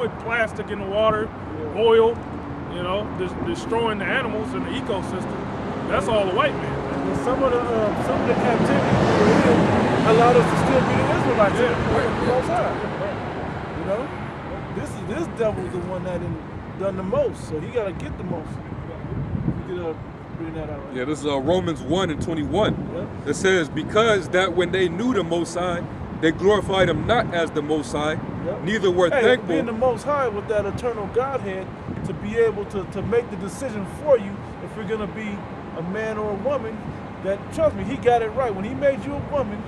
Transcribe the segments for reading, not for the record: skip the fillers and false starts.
put plastic in the water, oil, you know, destroying the animals and the ecosystem. That's all the white man. And some of the captivity allowed us to still be the Israelites. You know, this devil's the one that done the most, so he got to get the most. You get bring that out. Right? Yeah, this is Romans 1:21. Yep. It says, because that when they knew the Most High, they glorified him not as the Most High, neither were thankful. Being the Most High with that eternal Godhead to be able to make the decision for you if you're going to be a man or a woman, that, trust me, he got it right. When he made you a woman,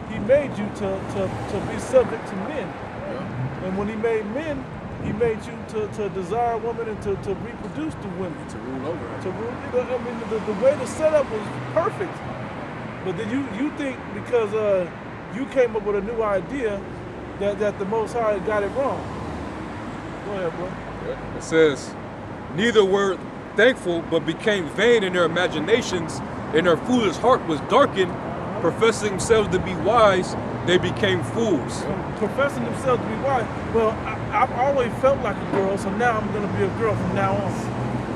he made you to be subject to men. And when he made men, he made you to desire a woman and to reproduce the women. To rule over. To rule. I mean, the way the setup was perfect. But then you think because you came up with a new idea that the Most High got it wrong. Go ahead, bro. It says, neither were thankful, but became vain in their imaginations, and their foolish heart was darkened. Professing themselves to be wise, they became fools. Professing themselves to be wise. Well, I've always felt like a girl, so now I'm going to be a girl from now on.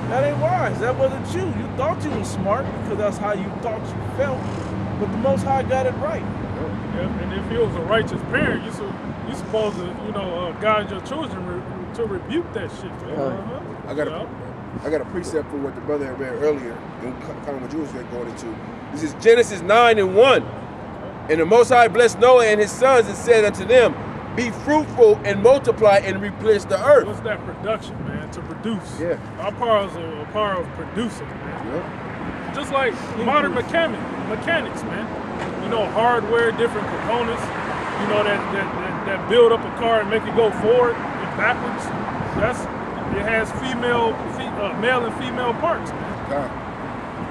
That ain't wise. That wasn't you. You thought you were smart because that's how you thought you felt. But the Most High got it right. Yeah, and if you was a righteous parent, you supposed to, you know, guide your children to rebuke that shit. I got a precept for what the brother had read earlier, and kind of what you was going into. This is Genesis 9:1. And the Most High blessed Noah and his sons and said unto them, be fruitful and multiply and replenish the earth. What's that production, man? To produce. Yeah. Our power is a power of producing, man. Yeah. Just like modern mechanics, man. You know, hardware, different components. You know that build up a car and make it go forward and backwards. It has male and female parts, man.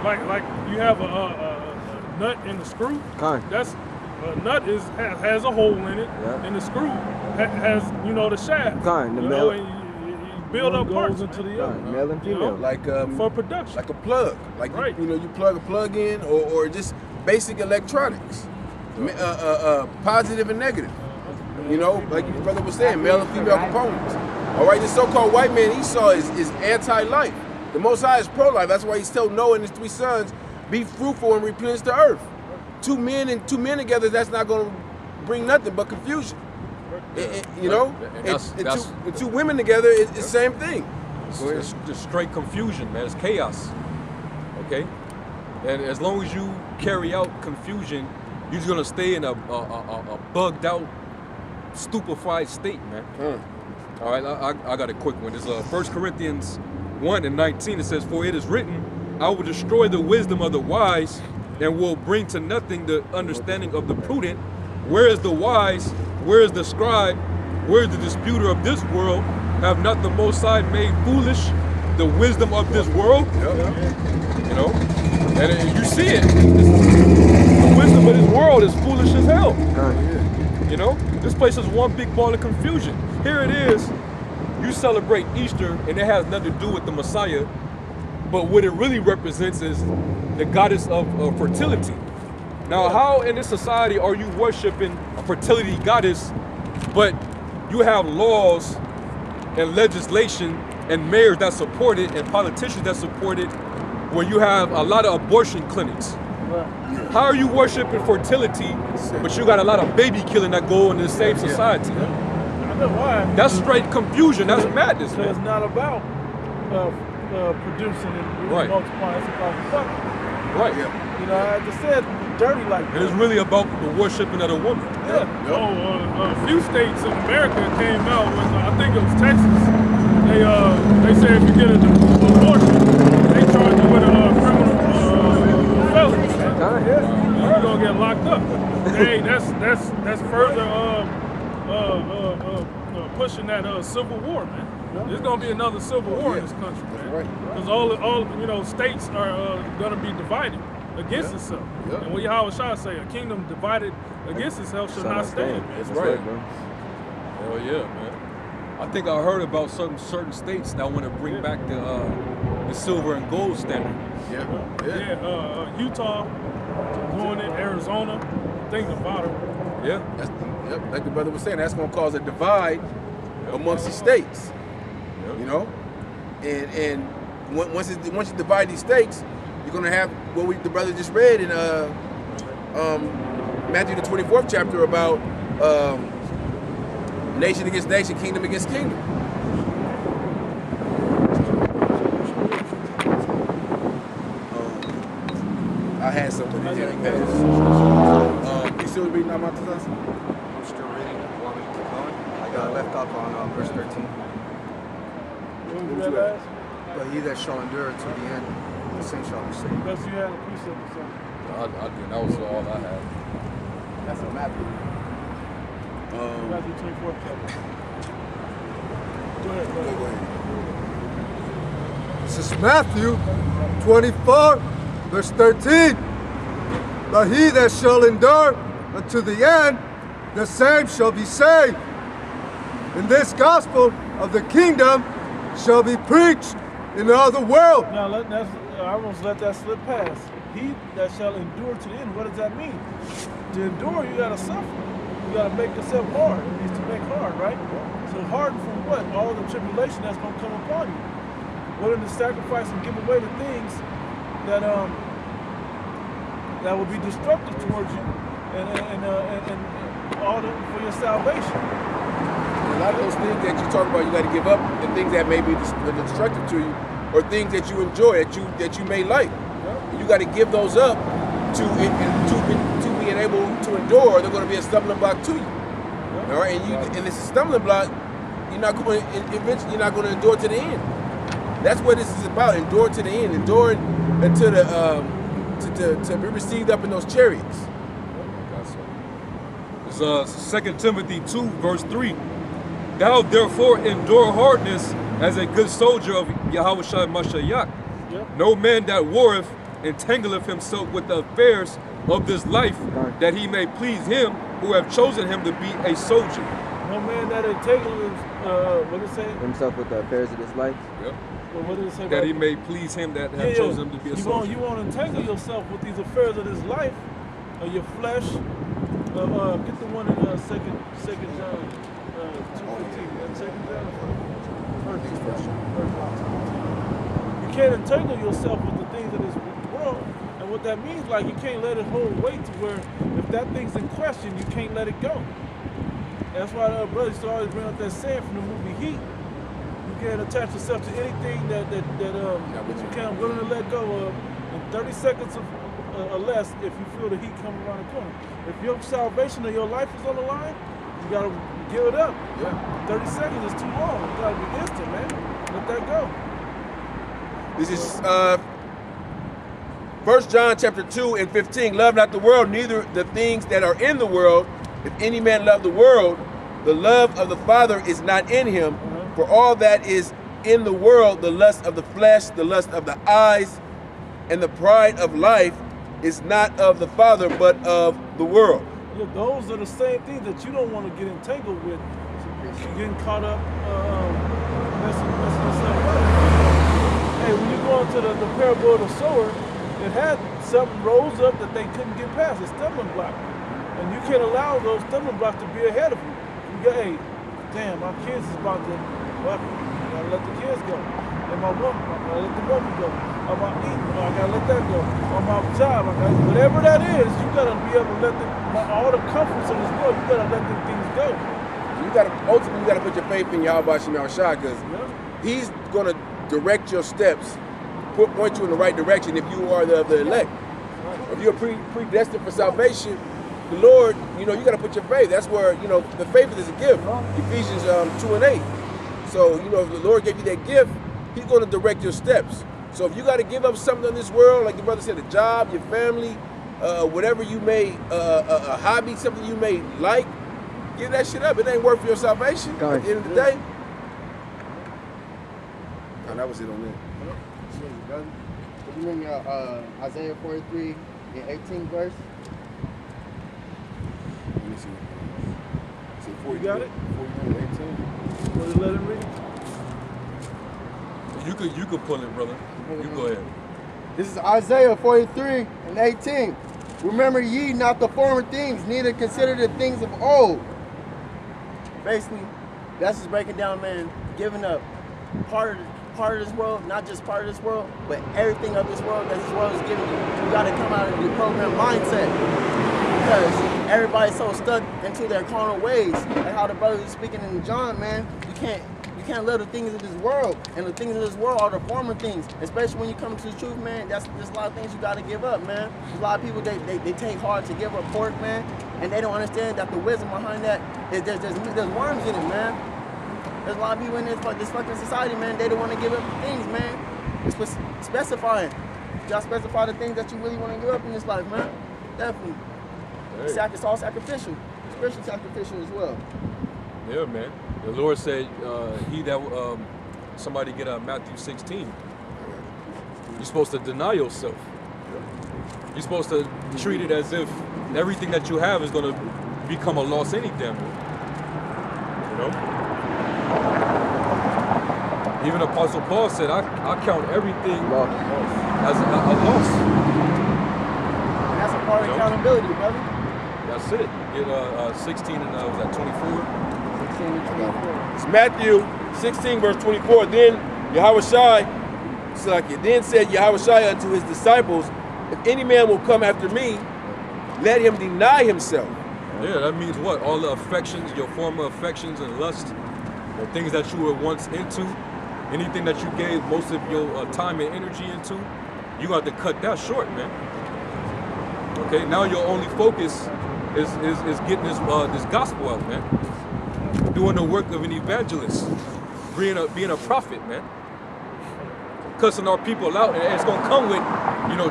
Like you have a nut and a screw. That's a nut has a hole in it, and the screw has the shaft. And you build up parts into the other. Male and female. Like for production. Like a plug. Like you plug a plug in or just basic electronics. Positive and negative. You know, like your brother was saying, male and female components. All right, the so-called white man Esau is anti-life. The Most High is pro-life. That's why he's told Noah and his 3 sons, be fruitful and replenish the earth. Two men together, that's not going to bring nothing but confusion. You know, and 2 women together, it's the same thing. It's just straight confusion, man. It's chaos. Okay, and as long as you carry out confusion, you're just gonna stay in a bugged out, stupefied state, man. All right, I got a quick one. It's 1 Corinthians 1:19. It says, for it is written, I will destroy the wisdom of the wise and will bring to nothing the understanding of the prudent. Where is the wise? Where is the scribe? Where is the disputer of this world? Have not the Most High made foolish the wisdom of this world? You know, and you see it. The wisdom of this world is foolish as hell. You know, this place is one big ball of confusion. Here it is, you celebrate Easter and it has nothing to do with the Messiah, but what it really represents is the goddess of fertility. Now, how in this society are you worshiping a fertility goddess, but you have laws and legislation and mayors that support it and politicians that support it, where you have a lot of abortion clinics? How are you worshiping fertility, but you got a lot of baby killing that go in the same society? I know why. That's straight confusion. That's madness, man. It's not about producing and multiplying. It's about fucking. Right. You know, I just said dirty like that. And it's really about the worshiping of the woman. A few states in America came out with, I think it was Texas. They say if you get an abortion, they charge you with a criminal felony. You're gonna get locked up. Hey, that's further pushing that civil war, man. There's gonna be another civil war in this country, man. Because all states are gonna be divided against itself. And what Yahweh Shah say, a kingdom divided against itself shall not stand. That's right, bro. Hell yeah, man. I think I heard about certain states that want to bring back the silver and gold standard. Utah doing it, Arizona, think about it. Like the brother was saying, that's gonna cause a divide amongst the states. You know, and once you divide these states, you're gonna have what the brother just read in Matthew the 24th chapter about nation against nation, kingdom against kingdom. I had something to tell you guys. You still reading out my test? I'm still reading. Want me to keep going? I got left off on verse 13. But he that shall endure to the end, the same shall be saved. Because you had a precept or something. I did. That was all I had. That's a Matthew. Matthew 24th chapter. Go ahead, Go brother. ahead. This is Matthew 24, verse 13. But he that shall endure unto the end, the same shall be saved. And this gospel of the kingdom shall be preached in all the world. Now, I almost let that slip past. He that shall endure to the end, what does that mean? To endure, you got to suffer. You got to make yourself hard. It needs to make hard, right? So harden from what? All the tribulation that's going to come upon you. Willing to sacrifice and give away the things that that will be destructive towards you and all for your salvation. A lot of those things that you talk about, you got to give up, the things that may be destructive to you, or things that you enjoy, that you may like. You got to give those up to being able to endure. Or they're going to be a stumbling block to you. All right, and it's a stumbling block. You're not going. Eventually, you're not going to endure to the end. That's what this is about. Endure to the end. Endure until to be received up in those chariots. It's 2 Timothy 2, verse 3. Thou therefore endure hardness as a good soldier of Yahweh Shai Mashiach. No man that warreth entangleth himself with the affairs of this life, that he may please him who have chosen him to be a soldier. No man that entangles, what did it say? Himself with the affairs of this life. Yep. Well, what did it say? That he may please him that have chosen him to be a soldier. You won't entangle yourself with these affairs of this life, your flesh. Get the one in second John 2:15. Second John. You can't entangle yourself with the things of this world, and what that means, like you can't let it hold weight to where if that thing's in question, you can't let it go. That's why the brothers used to always bring up that saying from the movie Heat. You can't attach yourself to anything that you can't willing to let go of in 30 seconds or less if you feel the heat coming around the corner. If your salvation or your life is on the line, you gotta give it up. Yeah. 30 seconds is too long. It gotta be instant, man. Let that go. This is 1 John chapter 2 and 15. Love not the world, neither the things that are in the world. If any man love the world, the love of the Father is not in him. For all that is in the world, the lust of the flesh, the lust of the eyes, and the pride of life is not of the Father, but of the world. Yeah, those are the same things that you don't want to get entangled with. Getting caught up, messing yourself up. Hey, when you go into the parable of the sower, it had something rose up that they couldn't get past, a stumbling block. And you can't allow those stumbling blocks to be ahead of you. You go, hey, damn, my kids is about to, what? I gotta let the kids go. And my woman, I gotta let the woman go. Or my eating, I gotta let that go. Or my job, whatever that is, you gotta be able to let all the comforts of this world, you gotta let them things go. Ultimately, you gotta put your faith in Yahweh Shai Shai, because he's gonna direct your steps, point you in the right direction if you are the elect. If you're predestined for salvation, the Lord, you gotta put your faith. That's where, the faith is a gift. Ephesians 2 and 8. So, if the Lord gave you that gift, he's gonna direct your steps. So if you gotta give up something in this world, like the brother said, a job, your family, whatever you may, a hobby, something you may like, give that shit up. It ain't worth your salvation at the end of the day. Oh, that was it on there. You mean Isaiah 43 and 18 verse? Let me see. See, You got it? 43 and 18. Want to let him read? You could pull it, brother. You go ahead. This is Isaiah 43 and 18. Remember ye not the former things, neither consider the things of old. Basically, That's just breaking down, man, giving up part of this world, not just part of this world, but everything of this world that this world is giving you. You gotta come out of your program mindset. Because everybody's so stuck into their carnal ways. Like how the brother was speaking in John, man, you can't live the things of this world. And the things of this world are the former things. Especially when you come to the truth, man, there's a lot of things you gotta give up, man. There's a lot of people, they take hard to give up pork, man, and they don't understand that the wisdom behind that is there's worms in it, man. There's a lot of people in this fucking society, man, they don't want to give up things, man. It's specifying. You gotta specify the things that you really want to give up in this life, man. Definitely. Hey. It's all sacrificial. Spiritual sacrificial as well. Yeah, man. The Lord said, he that, somebody get Matthew 16. You're supposed to deny yourself. You're supposed to treat it as if everything that you have is going to become a loss any damn way. You know? Even Apostle Paul said, I count everything as a loss. And that's a part of accountability, brother. That's it. Get 16 and was that 24? 16 and 24. It's Matthew 16, verse 24. Then then said Yahushua unto his disciples, if any man will come after me, let him deny himself. Yeah, that means what? All the affections, your former affections and lust, the things that you were once into, anything that you gave most of your time and energy into, you got to cut that short, man. Okay, now your only focus is getting this gospel out, man. Doing the work of an evangelist, being a prophet, man. Cussing our people out, and it's gonna come with,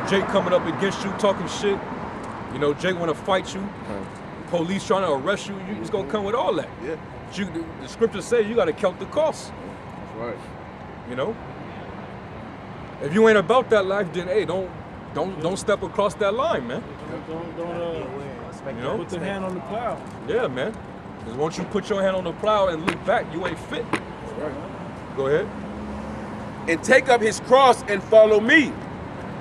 Jake coming up against you, talking shit. Jake wanna fight you. Police trying to arrest you. It's gonna come with all that. Yeah. The scriptures say you gotta count the cost. That's right. If you ain't about that life, then hey, don't step across that line, man. Don't put the hand on the plow. Yeah, man. Because once you put your hand on the plow and look back, you ain't fit. That's right. Go ahead. And take up his cross and follow me.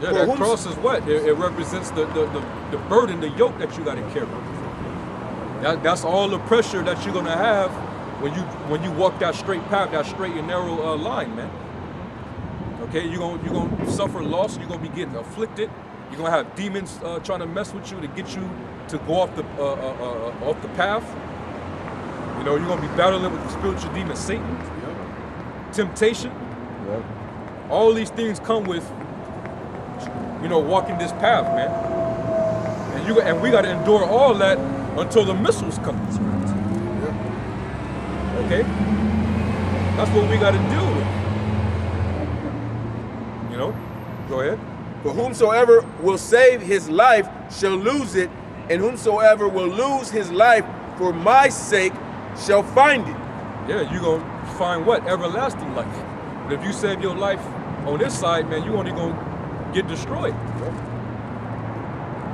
Yeah, that cross is what? It represents the burden, the yoke that you got to carry. That's all the pressure that you're gonna have when you walk that straight path, that straight and narrow line, man. Okay, you're gonna suffer loss. You're gonna be getting afflicted. You're gonna have demons trying to mess with you to get you to go off the path. You're gonna be battling with the spiritual demon Satan, temptation. Yep. All these things come with walking this path, man. And we gotta endure all that until the missiles come. Okay? That's what we gotta deal with. Go ahead. For whomsoever will save his life shall lose it, and whomsoever will lose his life for my sake shall find it. Yeah, you're gonna find what? Everlasting life. But if you save your life on this side, man, you only gonna get destroyed.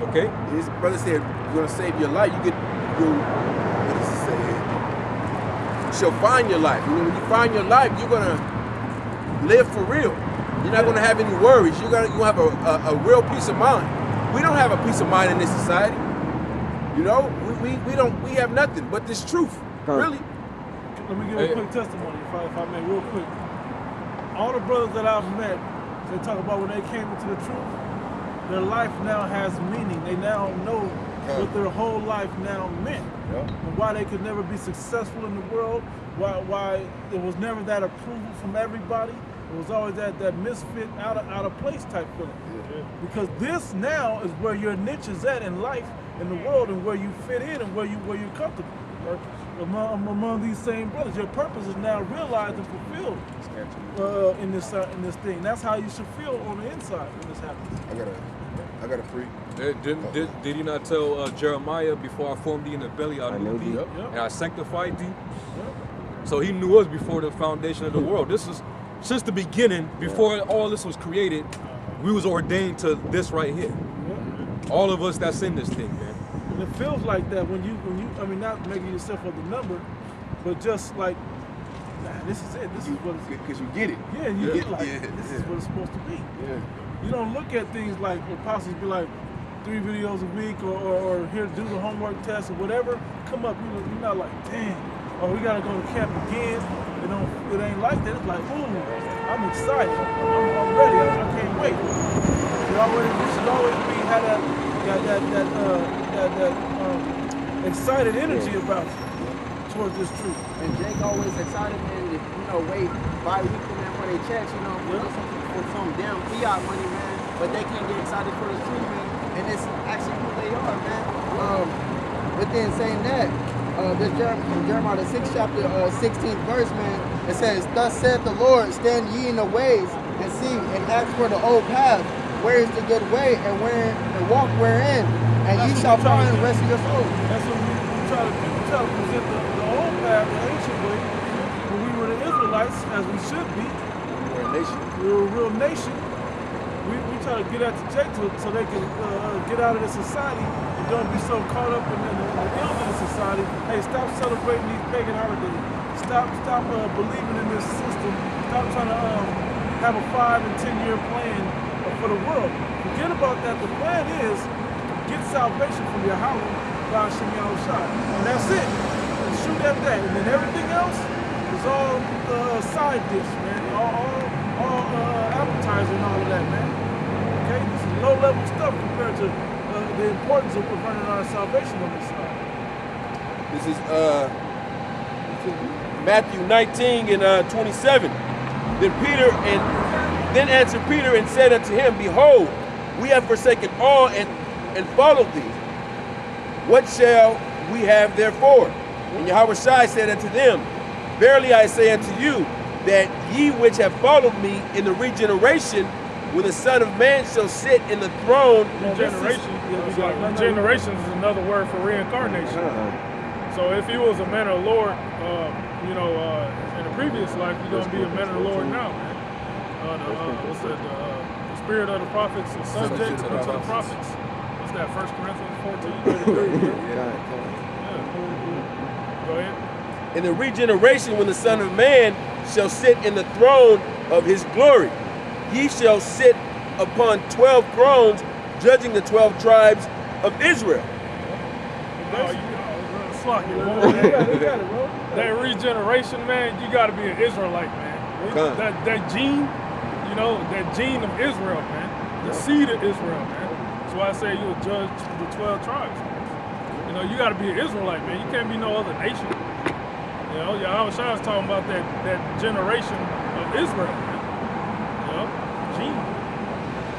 Okay? His brother said, you're gonna save your life. What does he say here? You shall find your life. When you find your life, you're gonna live for real. You're not gonna have any worries. You're gonna have a real peace of mind. We don't have a peace of mind in this society. We have nothing but this truth. Really. Let me give a quick testimony, if I may, real quick. All the brothers that I've met, they talk about when they came into the truth, their life now has meaning. They now know what their whole life now meant. And why they could never be successful in the world, why it was never that approval from everybody. It was always that misfit, out of place type feeling. Because this now is where your niche is at in life, in the world, and where you fit in and where you're comfortable. Among these same brothers, your purpose is now realized and fulfilled in this thing. That's how you should feel on the inside when this happens. I got a free. Did he not tell Jeremiah, before I formed thee in the belly, I knew thee, and I sanctified thee? So he knew us before the foundation of the world. This is since the beginning, before all this was created, we was ordained to this right here. All of us that's in this thing, man. And it feels like that when you not making yourself of the number, but just like, this is it. This is what it's. Because you get it. Yeah, you get this is what it's supposed to be. Yeah. You don't look at things like apostles be like 3 videos a week or here do the homework test or whatever. Come up, you're not like, damn, oh, we gotta go to camp again. It ain't like that. It's like, ooh, I'm excited. I'm ready. I can't wait. We should always have that excited energy about you towards this truth. And Jake always excited, man, to, wait bi-weekly, man, for their checks, for some damn fiat money, man. But they can't get excited for the truth, man. And it's actually who they are, man. But then saying that, this Jeremiah, the 6th chapter, 16th verse, man, it says, "Thus saith the Lord, stand ye in the ways, and see, and ask for the old path. Where is the good way, and walk wherein, and ye shall find the rest of your soul." That's what we try to do. We try to present the old path, the ancient way, when we were the Israelites, as we should be. We're a nation. We were a real nation. We try to get at the Jake so they can get out of the society and don't be so caught up in the ills of the society. Hey, stop celebrating these pagan holidays. Stop believing in this system. Stop trying to have a 5 and 10 year plan for the world. Forget about that. The plan is get salvation from Yahweh, God Shem Yahushua. And that's it. And shoot at that. And then everything else is all side dish, man. All appetizer and all of that, man. Okay? This is low level stuff compared to the importance of earning our salvation on this side. This is Matthew 19 and 27. Then answered Peter and said unto him, Behold, we have forsaken all and followed thee. What shall we have therefore? And Yahushua said unto them, Verily I say unto you, that ye which have followed me in the regeneration, when the Son of Man shall sit in the throne. Regeneration is another word for reincarnation. So if he was a man of the Lord, in the previous life, he's going to be a man of the Lord now. The spirit of the prophets is subject to the prophets. What's that, 1 Corinthians 14? Go ahead. In the regeneration, when the Son of Man shall sit in the throne of his glory, ye shall sit upon 12 thrones, judging the 12 tribes of Israel. That regeneration, man, you got to be an Israelite, man. That gene, that gene of Israel, man. The seed of Israel, man. That's why I say you'll judge the 12 tribes. You got to be an Israelite, man. You can't be no other nation. Yahushua is talking about that generation of Israel, man. Gene.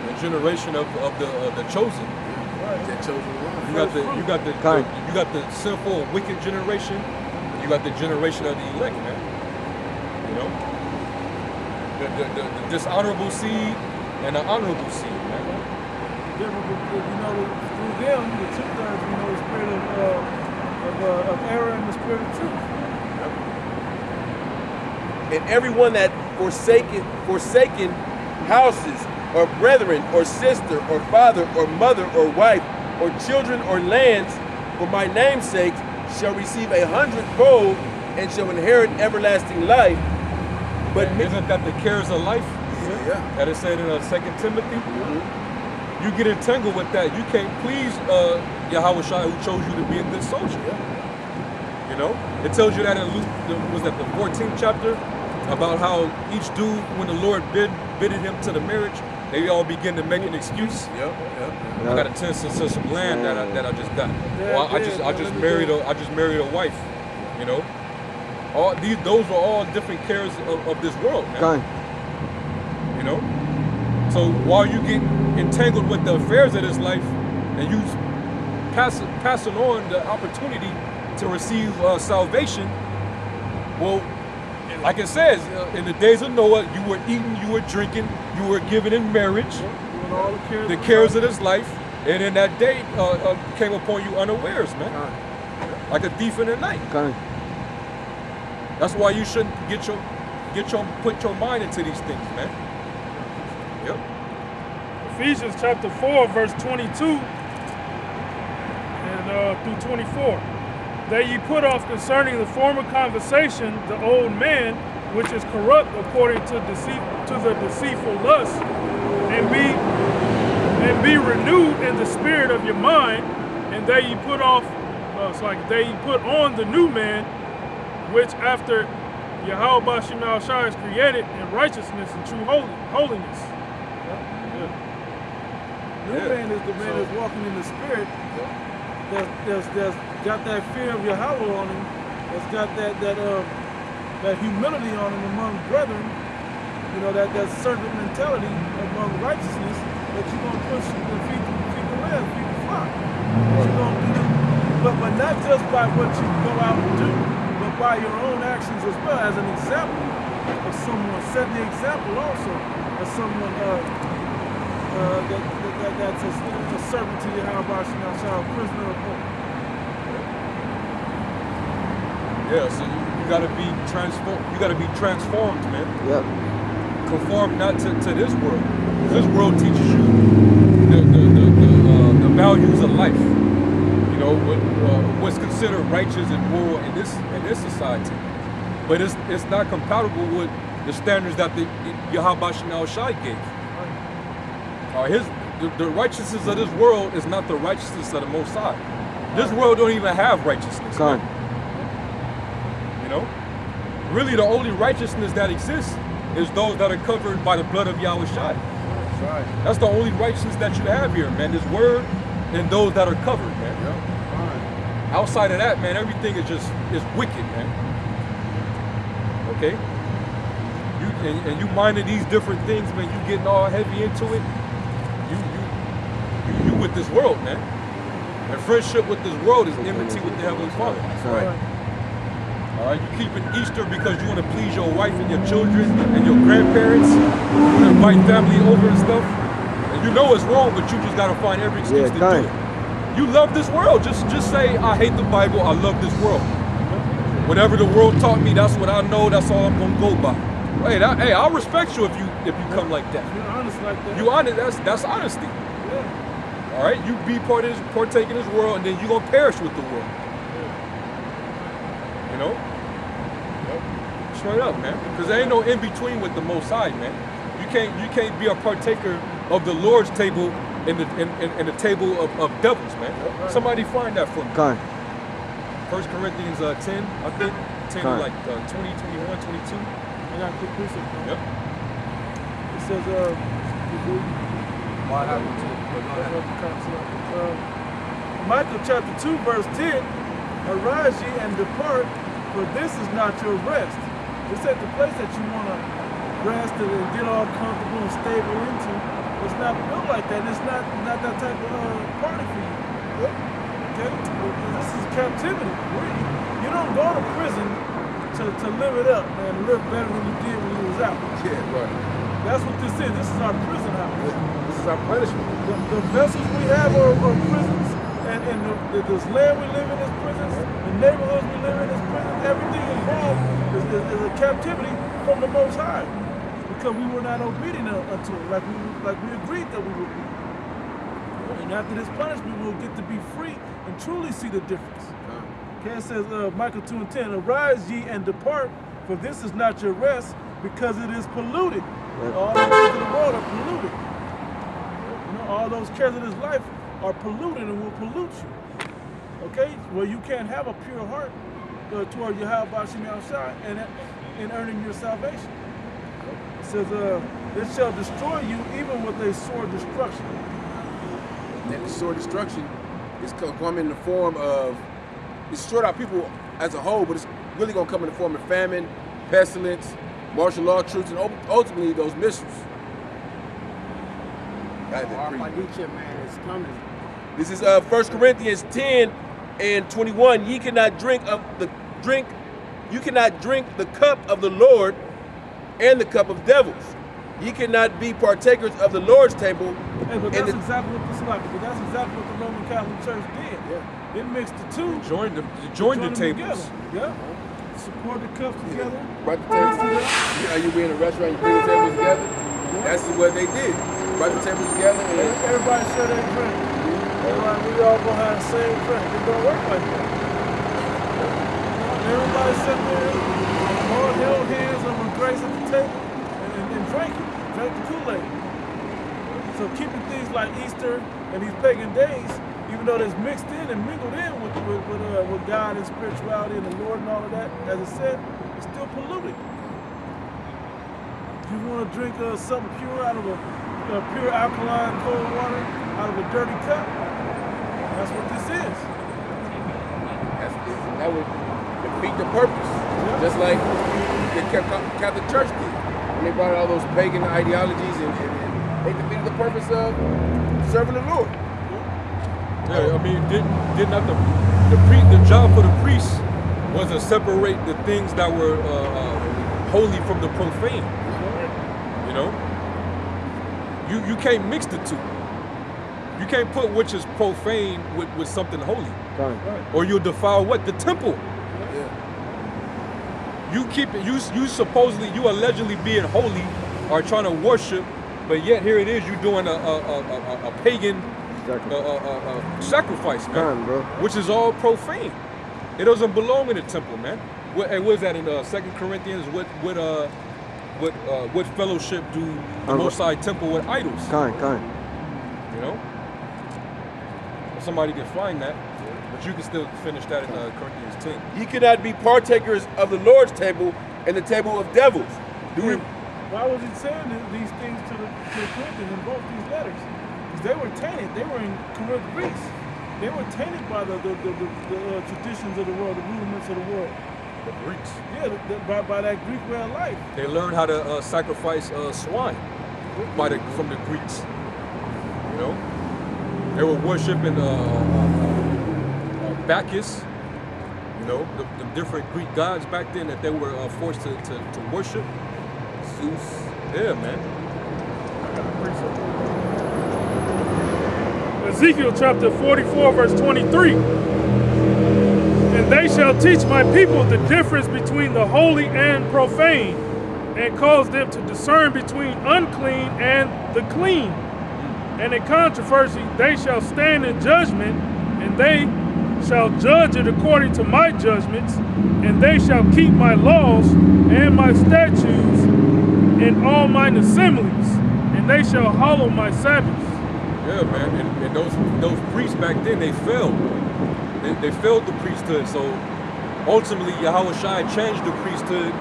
The generation of the chosen. That chosen one. You got the sinful, wicked generation. You got the generation of the elect, man. The dishonorable seed and the honorable seed, man. Through them, the 2/3, the spirit of error and the spirit of truth. And everyone that forsaken houses, or brethren, or sister, or father, or mother, or wife, or children, or lands, for my name's sake, shall receive 100-fold, and shall inherit everlasting life. But isn't that the cares of life? Yeah. That is said in 2 Timothy. You get entangled with that. You can't please Yahushua, who chose you to be a good soldier. It tells you that in Luke, was that the 14th chapter, about how each dude, when the Lord bidded him to the marriage, they all begin to make an excuse. I got a 10 cents of some land that I just got. I just married a wife. Those are all different cares of this world, man. So while you get entangled with the affairs of this life, and you passing on the opportunity to receive salvation, well, like it says, in the days of Noah, you were eating, you were drinking, you were given in marriage, the cares of this life, and in that day came upon you unawares, man, like a thief in the night. That's why you shouldn't put your mind into these things, man. Ephesians chapter 4, verse 22 and through 24. That ye put off concerning the former conversation the old man, which is corrupt according to the deceitful lust, and be renewed in the spirit of your mind, and that ye put off, they ye put on the new man, which after Yahweh Shema Shai is created in righteousness and true holiness. New man is the man that's walking in the spirit. That's got that fear of Yahweh on him. That's got that humility on him among brethren. You know, that servant mentality among righteousness that you're gonna push and feed the lambs, feed the flock. You're gonna do this, but not just by what you go out and do, but by your own actions as well, as an example of someone. Set the example also as someone that's a servant to Yahweh Shema Shai, a prisoner of hope. Yeah, so you gotta be transformed. You gotta be transformed, man. Yep. Conform not to this world. This world teaches you the values of life. You know what's considered righteous and moral in this society, but it's not compatible with the standards that the Yahweh Shema Shai gave. The righteousness of this world is not the righteousness of the Most High. This world don't even have righteousness. Come. You know, really the only righteousness that exists is those that are covered by the blood of Yahweh Shai. That's right. That's the only righteousness that you have here, man. This word and those that are covered, man. Fine. Outside of that, man, everything is wicked, man. Okay? You minding these different things, man, you getting all heavy into it. You with this world, man. And friendship with this world is enmity with the Heavenly Father. That's right. All right, you keeping Easter because you want to please your wife and your children and your grandparents. You invite family over and stuff. And you know it's wrong, but you just got to find every excuse to do it. You love this world. Just say, I hate the Bible. I love this world. Whatever the world taught me, that's what I know. That's all I'm gonna go by. Hey, I'll respect you if you come like that. You're honest like that. You honest. That's honesty. Yeah. All right, you be partake in this world, and then you're gonna perish with the world. You know? Straight up, man. Because there ain't no in between with the Most High, man. You can't be a partaker of the Lord's table in the table of devils, man. Somebody find that for me. Come. 1 Corinthians 10, I think. 10 Come. like 20, 21, 22. I got a quick precept. Yep. It says, Micah chapter 2, verse 10, arise ye and depart, for this is not your rest. It's at the place that you want to rest and get all comfortable and stable into. It's not built like that. It's not that type of party for you. Okay? This is captivity. You don't go to prison to live it up, man, live better than you did when you was out. Yeah, right. That's what this is. This is our prison house. This is our punishment. The vessels we have are prisons, and this land we live in is prisons, the neighborhoods we live in is prisons, everything involved is a captivity from the Most High, because we were not obedient unto it, like we agreed that we would be. And after this punishment, we'll get to be free and truly see the difference. Okay, it says, Micah 2 and 10, arise ye and depart, for this is not your rest, because it is polluted. All the things of the world are polluted. You know, all those cares of this life are polluted and will pollute you. Okay? Well, you can't have a pure heart toward Yahweh Shema Shai and earning your salvation. It says, it shall destroy you even with a sore destruction. That sword destruction is going to come in the form of, destroy our people as a whole, but it's really going to come in the form of famine, pestilence, martial law troops, and ultimately those missiles. Our financial man is coming. This is 1 Corinthians 10 and 21. You cannot drink the cup of the Lord and the cup of devils. Ye cannot be partakers of the Lord's table. Hey, but that's exactly what that's exactly what the Roman Catholic Church did. Yeah. It mixed the two. Join the them tables. Together. Yeah. Support the cups together. Brought the tables together. You know, you be in a restaurant, you bring the tables together. That's what they did. Brought the tables together. And everybody share their drink. We all gonna have the same drink. It don't work like that. Everybody sit there, all held hands over grace at the table, and drank the Kool-Aid. So keeping things like Easter and these pagan days, even though it's mixed in and mingled in with God and spirituality and the Lord and all of that, as it said, it's still polluted. If you want to drink something pure out of a pure alkaline cold water out of a dirty cup, that's what this is. That would defeat the purpose. Just like the Catholic Church did. When they brought all those pagan ideologies and they defeated the purpose of serving the Lord. Yeah, I mean, did not the job for the priest was to separate the things that were holy from the profane. You know, you can't mix the two. You can't put which is profane with something holy, or you'll defile what? The temple. You keep it. You allegedly being holy, or trying to worship, but yet here it is. You doing a pagan sacrifice, man, which is all profane. It doesn't belong in the temple, man. What is that in 2 Corinthians? What fellowship do the Most High temple with idols? You know, somebody can find that, but you can still finish that in Corinthians 10. Ye cannot be partakers of the Lord's table and the table of devils. Why was he saying these things to the Corinthians in both these letters? Because they were tainted. They were in Corinth, Greece. They were tainted by the traditions of the world, the rudiments of the world. The Greeks. Yeah, by that Greek way of life. They learned how to sacrifice swine from the Greeks. You know, they were worshiping Bacchus. You know, the different Greek gods back then that they were forced to worship. Zeus. Yeah, man. Ezekiel chapter 44, verse 23. And they shall teach my people the difference between the holy and profane, and cause them to discern between unclean and the clean. And in controversy they shall stand in judgment, and they shall judge it according to my judgments, and they shall keep my laws and my statutes in all mine assemblies, and they shall hallow my Sabbaths. Yeah, man, and those priests back then, they failed. They failed the priesthood, so ultimately Yahweh Shai changed the priesthood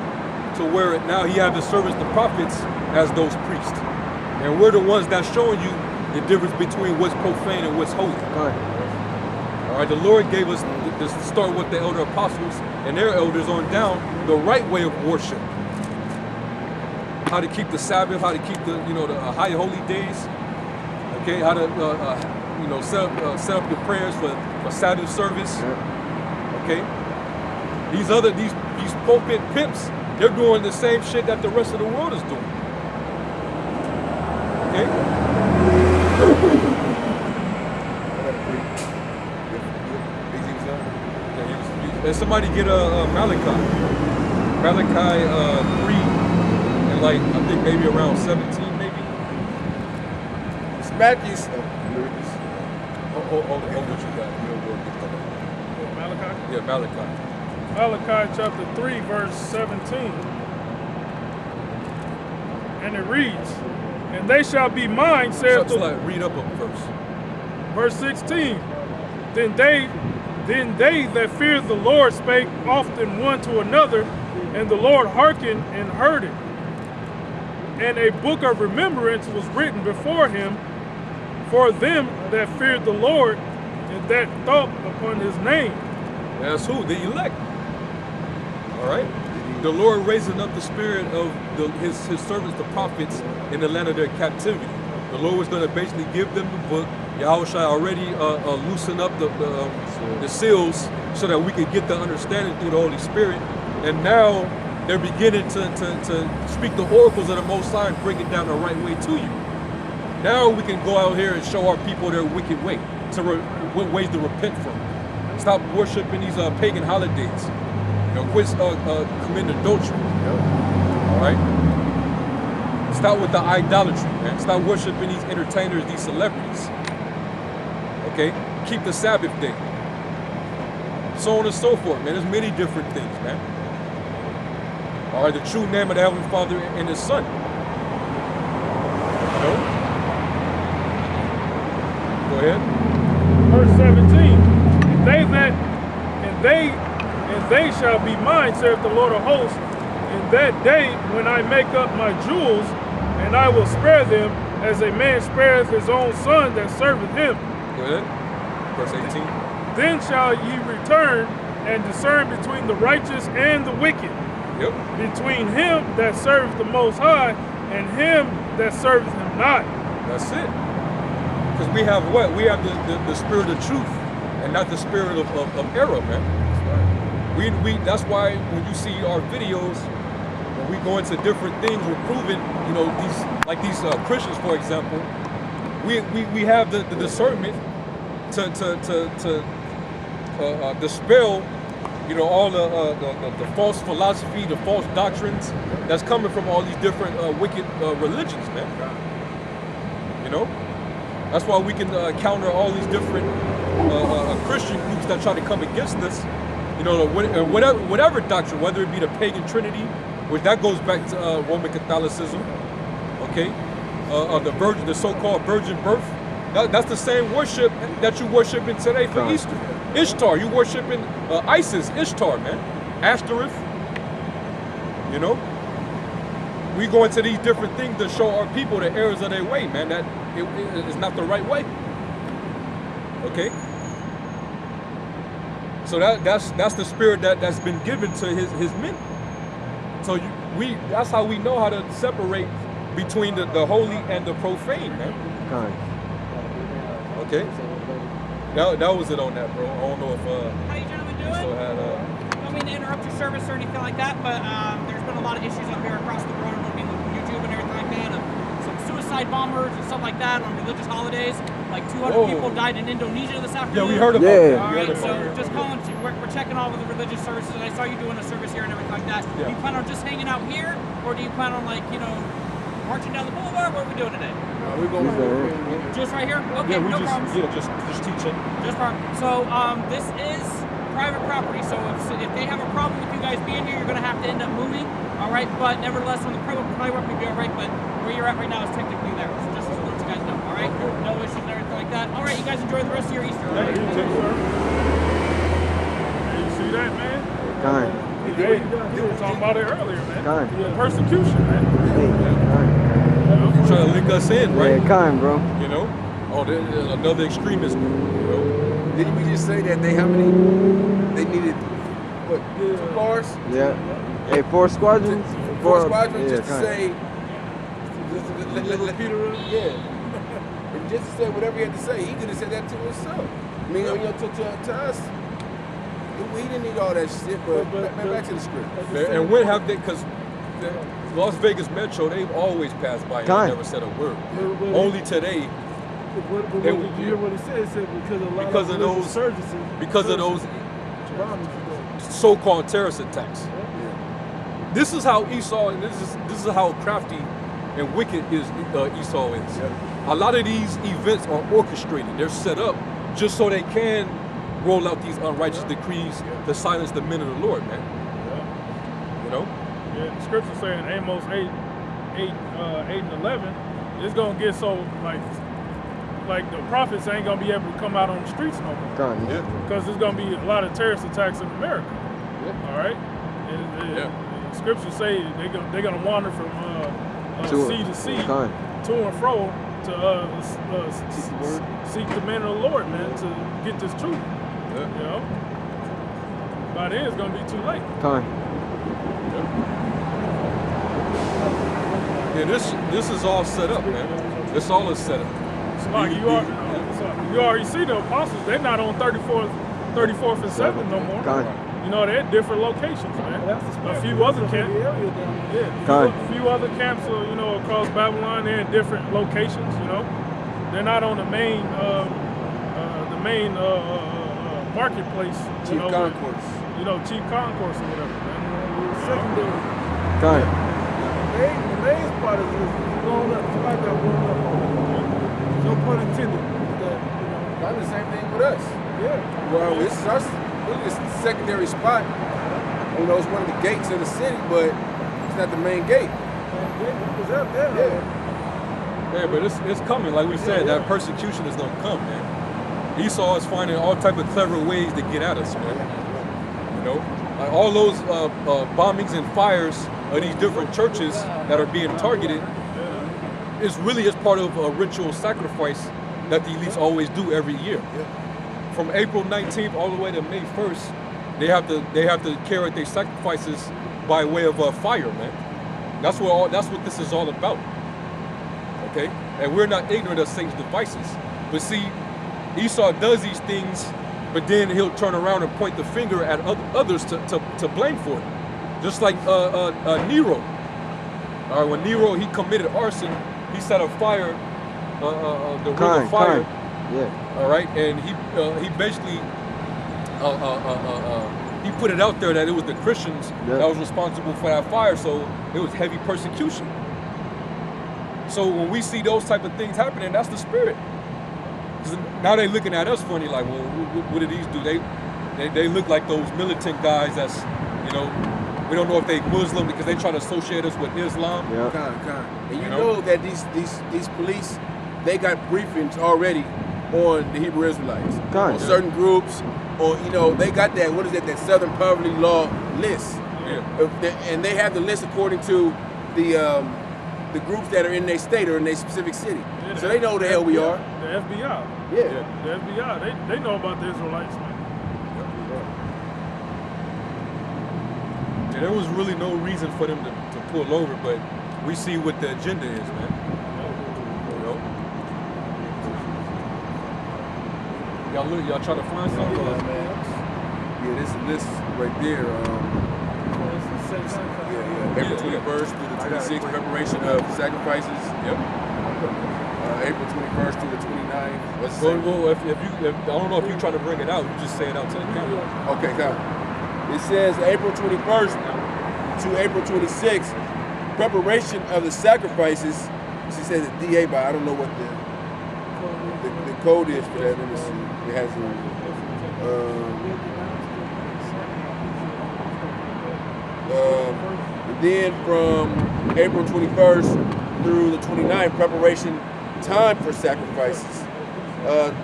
to where now he had to service the prophets as those priests. And we're the ones that's showing you the difference between what's profane and what's holy. All right, the Lord gave us to start with the elder apostles and their elders on down the right way of worship. How to keep the Sabbath, how to keep the the high holy days. Okay, how to set up your prayers for Sabbath service. Okay, these pulpit pimps, they're doing the same shit that the rest of the world is doing. Okay. And somebody get a Malachi 3 and like I think maybe around 17 maybe. It's Matthew's. What you got? Malachi? Yeah, Malachi. Malachi chapter 3, verse 17. And it reads, and they shall be mine, saith the Lord. Read up a verse. Verse 16. Then they that feared the Lord spake often one to another, and the Lord hearkened and heard it. And a book of remembrance was written before him for them that feared the Lord and that thought upon his name. That's who? The elect. All right? The Lord raising up the spirit of his servants, the prophets, in the land of their captivity. The Lord was going to basically give them the book. Yahweh Shai already loosened up the seals so that we could get the understanding through the Holy Spirit. And now they're beginning to speak the oracles of the Most High and bring it down the right way to you. Now we can go out here and show our people their wicked way, what ways to repent from. Stop worshiping these pagan holidays. Quit committing adultery. All right? Stop with the idolatry, man. Stop worshiping these entertainers, these celebrities. Okay? Keep the Sabbath day. So on and so forth, man. There's many different things, man. All right, the true name of the Heavenly Father and His Son. Go ahead. verse 17. And they shall be mine, saith the Lord of hosts, in that day when I make up my jewels, and I will spare them as a man spareth his own son that serveth him. Go ahead. Verse 18. Then shall ye return and discern between the righteous and the wicked, Yep. between him that serveth the Most High and him that serveth him not. That's it. Because we have what? We have the spirit of truth and not the spirit of error, man. That's why when you see our videos, when we go into different things, we're proving, you know, these Christians, for example, we have the discernment to dispel, you know, all the false philosophy, the false doctrines that's coming from all these different wicked religions, man. You know, that's why we can counter all these different Christian groups that try to come against us. You know, whatever doctrine, whether it be the pagan Trinity, which that goes back to Roman Catholicism, okay, the so-called virgin birth. That's the same worship that you worshiping today for Easter. Ishtar, you worshiping Isis, Ishtar, man. Ashtoreth. You know, we go into these different things to show our people the errors of their way, man. That it is not the right way. Okay. So that's the spirit that's been given to his men. So that's how we know how to separate between the holy and the profane, man. Okay. That was it on that, bro. I don't know if how you gentlemen doing? still had I don't mean to interrupt your service or anything like that, but there's been a lot of issues up here across the board, I mean, with YouTube and everything like that, of some suicide bombers and stuff like that on religious holidays. Like 200 people died in Indonesia this afternoon. Yeah, we heard about that. All right, so just calling, we're checking all of the religious services. I saw you doing a service here and everything like that. Yeah. Do you plan on just hanging out here, or do you plan on, like, you know, marching down the boulevard? What are we doing today? We're going Just right here? Okay, no problem. just teaching. Just park. So this is private property. So if they have a problem with you guys being here, you're going to have to end up moving. All right, but nevertheless, on the private work, we'll be all right. But where you're at right now is technically there. So just to let you guys know. All right, no issues and everything like that. All right, you guys enjoy the rest of your Easter. All right? You see that, man? Hey, we were talking about it earlier, man. Persecution, man. Trying to link us in, right? Yeah, kind, bro. You know, there's another extremist group. You know, Didn't we just say that they needed what, 2 cars? Yeah. Hey, 4 squadrons? 4 squadrons just to kind. say yeah. And just to say whatever he had to say, he could have said that to himself. I mean, you know, to us, we didn't need all that shit, but back to the script. and when have they? Because Las Vegas Metro, they've always passed by and they never said a word. Only today, Did you hear what he said? He said because of those insurgencies, because of those so-called terrorist attacks. This is how Esau, and this is how crafty and wicked Esau is. A lot of these events are orchestrated. They're set up just so they can roll out these unrighteous decrees to silence the men of the Lord, man. You know? Yeah, the scripture saying Amos 8 and 11, it's gonna get so like the prophets ain't gonna be able to come out on the streets no more. Because there's gonna be a lot of terrorist attacks in America. All right? And scripture say they're gonna wander from sea to sea, to and fro to seek the men of the Lord, man, to get this truth. You know? By then it's gonna be too late. Yeah, this is all set up, man. This all is set up. It's like you already see the apostles. They're not on 34th and 7th no more. You know, they're at different locations, man. A few other camps. A few other camps, you know, across Babylon. They're in different locations. You know, they're not on the main marketplace. Chief concourse. You know, chief concourse or whatever, man. secondary. The main part is blown up. It's like that blown up. No pun intended. That's the same thing with us. Yeah. Well, it's us. It's the secondary spot. You know, it's one of the gates of the city, but it's not the main gate. It's up there. Yeah, but it's coming. Like we said, that persecution is gonna come, man. Esau is finding all type of clever ways to get at us, man. You know, like all those bombings and fires of these different churches that are being targeted is really as part of a ritual sacrifice that the elites always do every year. From April 19th all the way to May 1st, they have to carry their sacrifices by way of fire, man. That's what this is all about. Okay, and we're not ignorant of Satan's devices. But see, Esau does these things, but then he'll turn around and point the finger at others to blame for it. Just like Nero. All right, when Nero, he committed arson, he set a fire, the ring of fire. Yeah. All right, and he basically he put it out there that it was the Christians that was responsible for that fire, so it was heavy persecution. So when we see those type of things happening, that's the spirit. 'Cause now they looking at us funny, like, well, what do these do? They look like those militant guys that's, you know, we don't know if they Muslim because they try to associate us with Islam. Yeah. And you know that these police, they got briefings already on the Hebrew Israelites, on certain groups, or you know, they got that, what is it, that Southern Poverty Law list. And they have the list according to the groups that are in their state or in their specific city. Yeah, so they know who the hell we are. The FBI. Yeah. The FBI, they know about the Israelites, man. Yeah, there was really no reason for them to pull over, but we see what the agenda is, man. You know? Y'all try to find something? Yeah, this list right there. April 21st through the 26th, preparation of sacrifices. Yep. April 21st through the 29th. Well, if you, I don't know if you're trying to bring it out, you just say it out to the camera. Okay, come. It says April 21st to April 26th, preparation of the sacrifices. She says the DA, but I don't know what the code is for that. Let me see. It has and then from April 21st through the 29th, preparation time for sacrifices.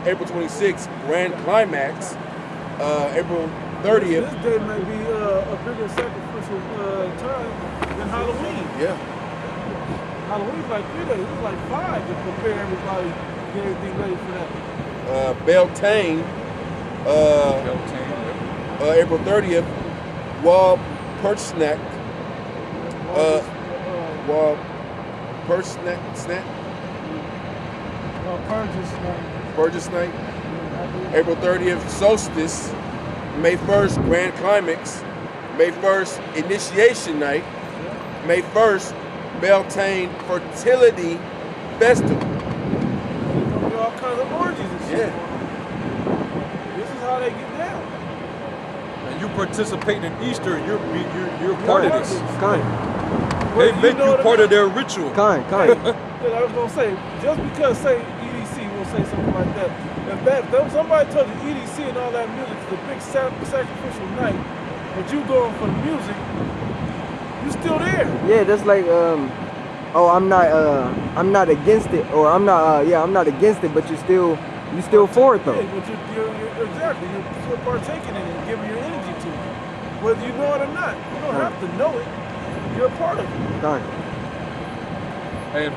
April 26th, grand climax. April 30th. This day may be a bigger sacrificial time than Halloween. Yeah. Halloween's like 3 days. It's like 5 to prepare everybody, get everything ready for that. Beltane. April 30th. Wall Perch Snack. Wall Perch Snack. Purchase Night. April 30th, Solstice. May 1st, Grand Climax. May 1st, Initiation Night. May 1st, Beltane Fertility Festival. There's all kinds of orgies and shit. Yeah. This is how they get down. And you participate in Easter, you're part of this. They Well, make you part of their ritual. I was gonna say, just because say EDC will say something like that. If somebody told you EDC and all that music is a big sacrificial night, but you going for the music, you still there. Yeah, that's like I'm not against it, or I'm not against it, but you still for it though. Yeah, but you're exactly, you're still partaking in it, giving your energy to it. Whether you know it or not, you don't have to know it. You're a part of it. And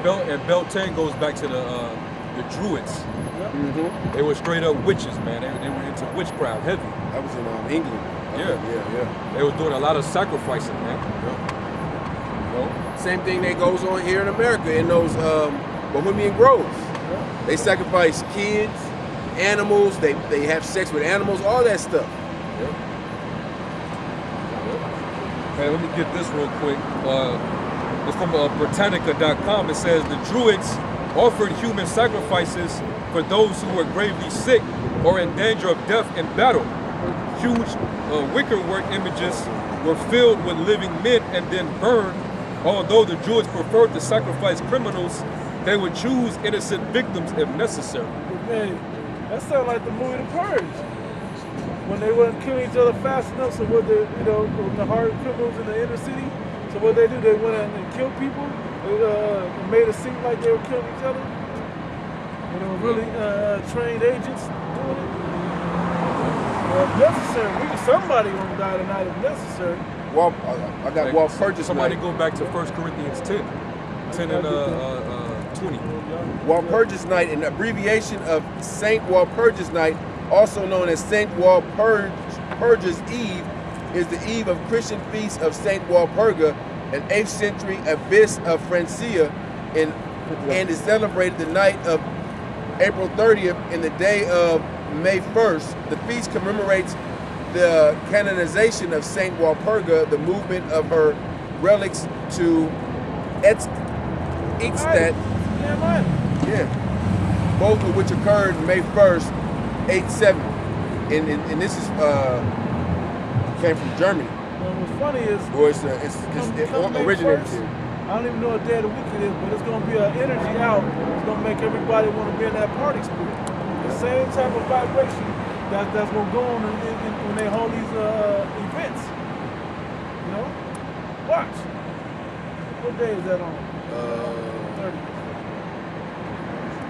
Beltane goes back to the Druids. Mm-hmm. They were straight up witches, man. They were into witchcraft heavy. That was in England. Yeah. They were doing a lot of sacrificing, man. You know? Same thing that goes on here in America in those Bohemian Groves. They sacrifice kids, animals, they have sex with animals, all that stuff. Hey, let me get this real quick. It's from Britannica.com. It says the Druids offered human sacrifices for those who were gravely sick or in danger of death in battle. Huge wickerwork images were filled with living men and then burned. Although the Druids preferred to sacrifice criminals, they would choose innocent victims if necessary. Man, that sounds like the movie The Purge. When they wouldn't kill each other fast enough, so what the hard criminals in the inner city, so what they do, they went out and killed people, made it seem like they were killing each other. When it was really trained agents doing it. Well, if necessary, somebody gonna die tonight if necessary. I got Walt Purchase Somebody night. go back to 1 Corinthians 10. 10 and 20. Walt Purchase night, an abbreviation of Saint Walpurgis night, also known as Saint Walpurgis Eve, is the eve of Christian feast of Saint Walpurga, an 8th century abbess of Francia, and is celebrated the night of April 30th and the day of May 1st. The feast commemorates the canonization of Saint Walpurga, the movement of her relics to Eichstätt, both of which occurred May 1st, 870. And this is came from Germany. Well, what's funny is, Or it May originated 1st, here. I don't even know what day of the week it is, but it's gonna be an energy out. It's gonna make everybody want to be in that party spirit. The same type of vibration that's gonna go on when they hold these events. You know, watch. What day is that on? 30th.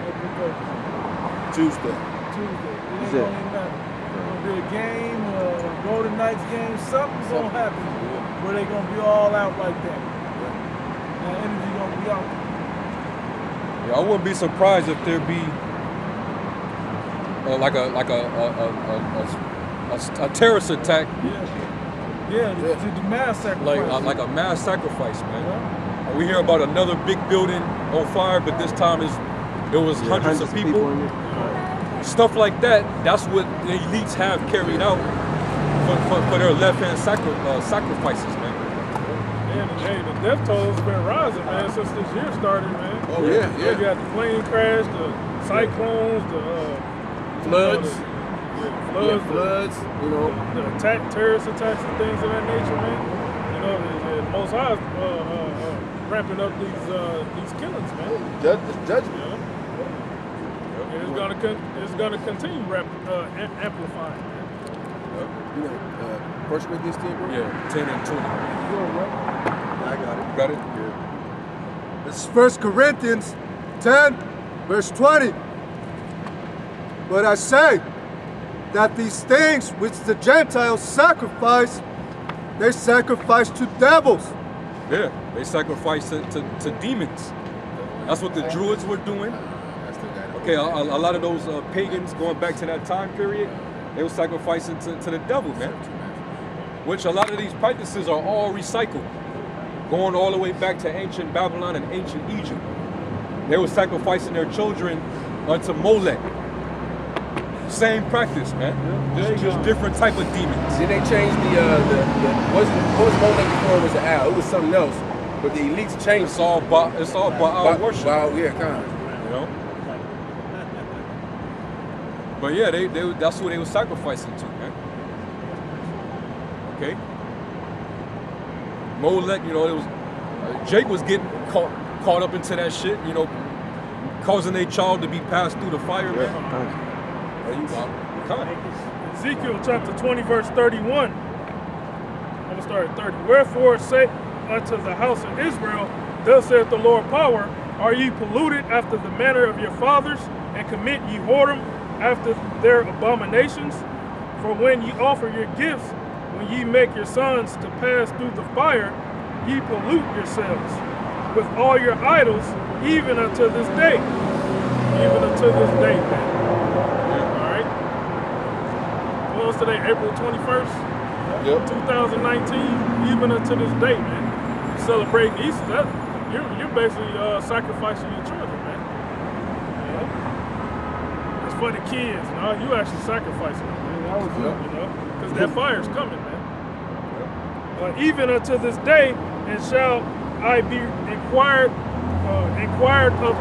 April 30th. Tuesday. Tuesday. It ain't Is gonna it? even matter. It's gonna be a game, Golden Knights game. Something's gonna happen where they gonna be all out like that. That energy gonna be out. Yeah, I wouldn't be surprised if there be a terrorist attack, Yeah, the mass sacrifice. like a mass sacrifice, man. We hear about another big building on fire, but this time it was hundreds of people. in it. Stuff like that. That's what the elites have carried out for their left-hand sacrifices, man. Man, hey, the death toll's been rising, man, since this year started, man. Oh, yeah. You got the plane crash, the cyclones, the Floods. floods, You know. the terrorist attacks and things of that nature, man. You know, the Most High ramping up these killings, man. Judgment. You know? And it's gonna continue amplifying, man. You know, 1 Corinthians 10, bro? Yeah, 10 and 20. I got it. You got it? Yeah. This is 1 Corinthians 10, verse 20. But I say that these things which the Gentiles sacrifice, they sacrifice to devils. Yeah, they sacrificed to demons. That's what the Druids were doing. Okay, a lot of those pagans going back to that time period, they were sacrificing to the devil, man. Which a lot of these practices are all recycled, going all the way back to ancient Babylon and ancient Egypt. They were sacrificing their children unto Molech. Same practice, man. Just different type of demons. Then they changed what was Molech before it was an owl? It was something else. But the elites changed. It's all Baal worship. Baal, yeah, kind of. You know? But yeah, that's what they were sacrificing to, man. Okay? Molech, you know, it was Jake was getting caught up into that shit, you know, causing a child to be passed through the fire, man. Ezekiel chapter 20, verse 31. I'm going to start at 30. Wherefore say unto the house of Israel, thus saith the Lord power, are ye polluted after the manner of your fathers, and commit ye whoredom after their abominations? For when ye offer your gifts, when ye make your sons to pass through the fire, ye pollute yourselves with all your idols, even unto this day. Even unto this day, man. What's today, April 21st, 2019, even unto this day, man. Celebrating Easter, you're basically sacrificing your children, man. You know? It's for the kids, you know? You actually sacrificing them, man. That was good, you know? Because that fire's coming, man. Even unto this day, and shall I be inquired of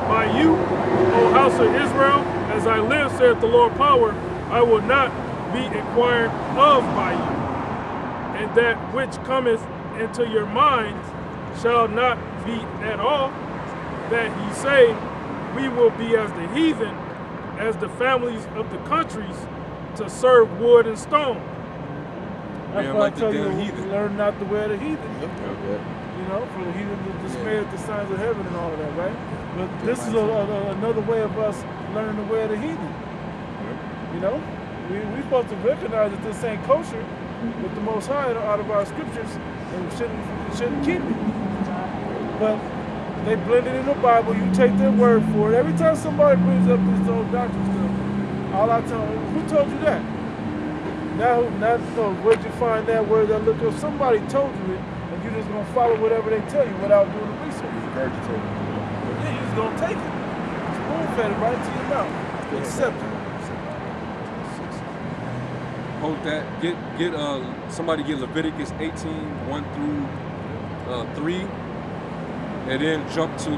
by you, O house of Israel, as I live, saith the Lord power, I will not be inquired of by you, and that which cometh into your minds shall not be at all, that ye say, we will be as the heathen, as the families of the countries, to serve wood and stone. That's why I tell you, learn not the way of the heathen. You You know, for he didn't dismay at the signs of heaven and all of that, right? But this is another way of us learning the way of the heathen. You know, we're supposed to recognize that this ain't kosher with the Most High out of our scriptures, and we shouldn't keep it. But they blend it in the Bible. You take their word for it. Every time somebody brings up this old doctrine stuff, all I tell them, who told you that? Now, where'd you find that word? That look up. Somebody told you it, and you're just gonna follow whatever they tell you without doing the research. Yeah, you're just gonna take it. Spoon fed it right into your mouth. Accept it. Hold that. Get somebody get Leviticus 18, 1 through 3, and then jump to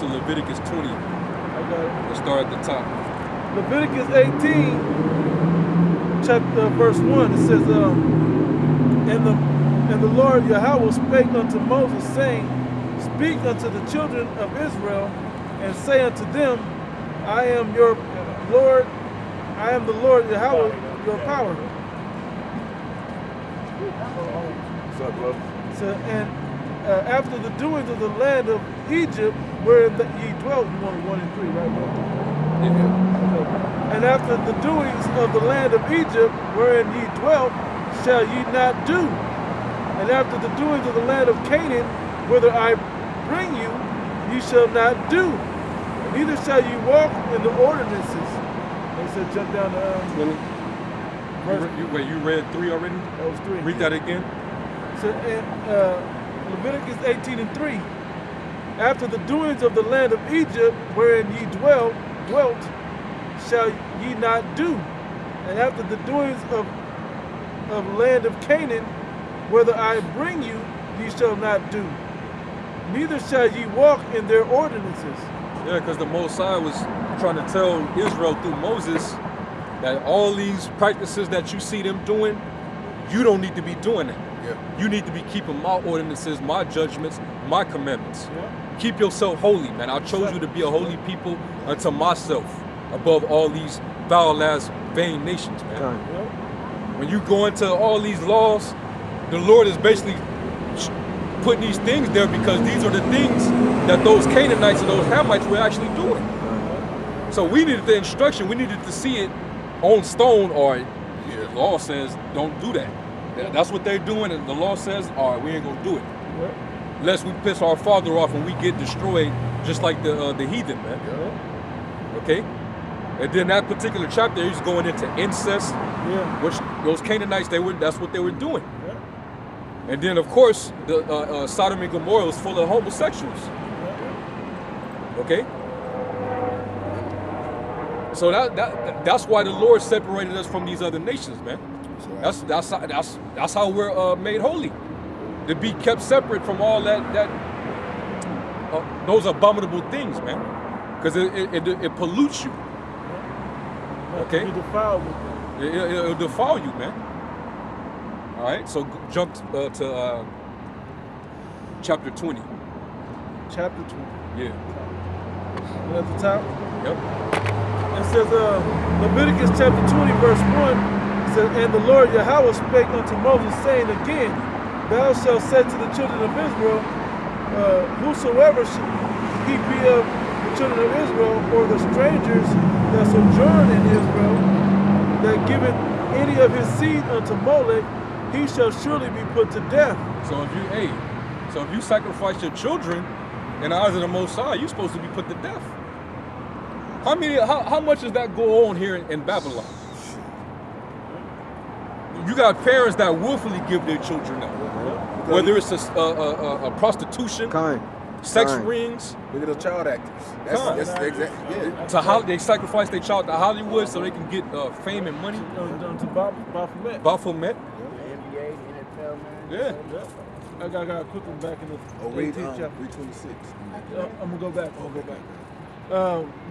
Leviticus 20. Okay. Let's start at the top. Leviticus 18, chapter verse 1. It says, and the Lord Yahweh spake unto Moses, saying, Speak unto the children of Israel, and say unto them, I am your Lord, I am the Lord Yahweh, your power. What's up, bro? So, and after the doings of the land of Egypt, wherein ye dwelt, you want 1 and 3, right, bro? Yeah. And after the doings of the land of Egypt, wherein ye dwelt, shall ye not do. And after the doings of the land of Canaan, whither I bring you, ye shall not do. Neither shall ye walk in the ordinances. They said jump down to 20. Wait, you read 3 already? That was 3. Read that again. So, Leviticus 18 and 3. After the doings of the land of Egypt, wherein ye dwelt, shall ye not do. And after the doings of land of Canaan, whither I bring you, ye shall not do. Neither shall ye walk in their ordinances. Yeah, because the Most High was trying to tell Israel through Moses that all these practices that you see them doing, you don't need to be doing that. Yeah. You need to be keeping my ordinances, my judgments, my commandments. Yeah. Keep yourself holy, man. I chose you to be a holy people unto myself, above all these foul-ass vain nations, man. Yeah. When you go into all these laws, the Lord is basically putting these things there because these are the things that those Canaanites and those Hamites were actually doing. So we needed the instruction. We needed to see it on stone, or the law says don't do that. That's what they're doing, and the law says, all right, we ain't gonna do it. Yeah. Unless we piss our father off and we get destroyed, just like the heathen, man. Yeah. Okay? And then that particular chapter, he's going into incest, which those Canaanites, that's what they were doing. Yeah. And then, of course, the Sodom and Gomorrah was full of homosexuals. Okay? So that's why the Lord separated us from these other nations, man. That's how we're made holy, to be kept separate from all those abominable things, man. Because it pollutes you. Okay? It'll defile you, man. All right. So jump to chapter 20. Chapter 20. Yeah. And at the top. Yep. It says, Leviticus chapter 20, verse 1, it says, And the Lord Yahweh spake unto Moses, saying again, Thou shalt say to the children of Israel, whosoever he be of the children of Israel, or the strangers that sojourn in Israel, that giveth any of his seed unto Molech, he shall surely be put to death. So if you sacrifice your children in the eyes of the Most High, you're supposed to be put to death. How much does that go on here in Babylon? You got parents that willfully give their children up, whether it's a prostitution, sex rings. Look at the child actors. That's exactly. Yeah. They sacrifice their child to Hollywood so they can get fame and money. To Baphomet. Baphomet. NBA, NFL, man. Yeah. I got a quick one back in the 18th chapter. Read 26. I'm gonna go back.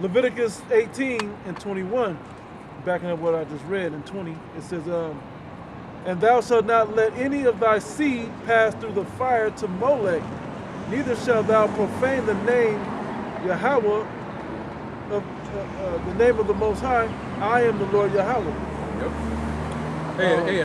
Leviticus 18 and 21, backing up what I just read in 20, it says, And thou shalt not let any of thy seed pass through the fire to Molech, neither shalt thou profane the name Yahweh, of the name of the Most High. I am the Lord Yahweh. Yep. Hey,